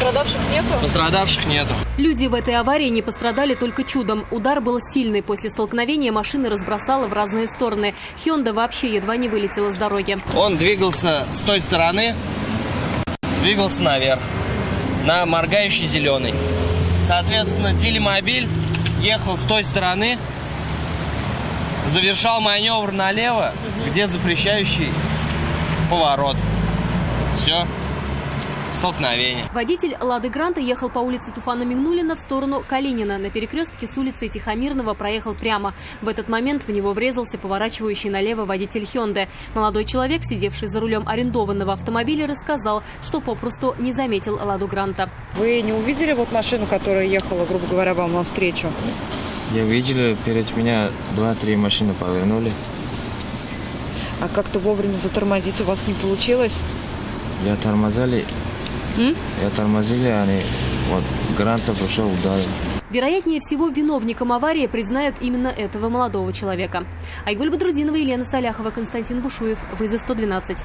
Пострадавших нету? Пострадавших нету. Люди в этой аварии не пострадали только чудом. Удар был сильный. После столкновения машины разбросало в разные стороны. Hyundai вообще едва не вылетела с дороги. Он двигался с той стороны, двигался наверх, на моргающий зеленый. Соответственно, телемобиль ехал с той стороны, завершал маневр налево, где запрещающий поворот. Все. Столкновение. Водитель «Лады Гранта» ехал по улице Туфана Мигнулина в сторону Калинина. На перекрестке с улицы Тихомирного проехал прямо. В этот момент в него врезался поворачивающий налево водитель Hyundai. Молодой человек, сидевший за рулем арендованного автомобиля, рассказал, что попросту не заметил «Ладу Гранта». Вы не увидели вот машину, которая ехала, грубо говоря, вам навстречу? Я видел, перед меня 2-3 машины повернули. А как-то вовремя затормозить у вас не получилось? Я тормозили, они вот Гранта пошел ударил. Вероятнее всего, виновником аварии признают именно этого молодого человека. Айгуль Бадрудинова, Елена Саляхова, Константин Бушуев. ВЗ-112.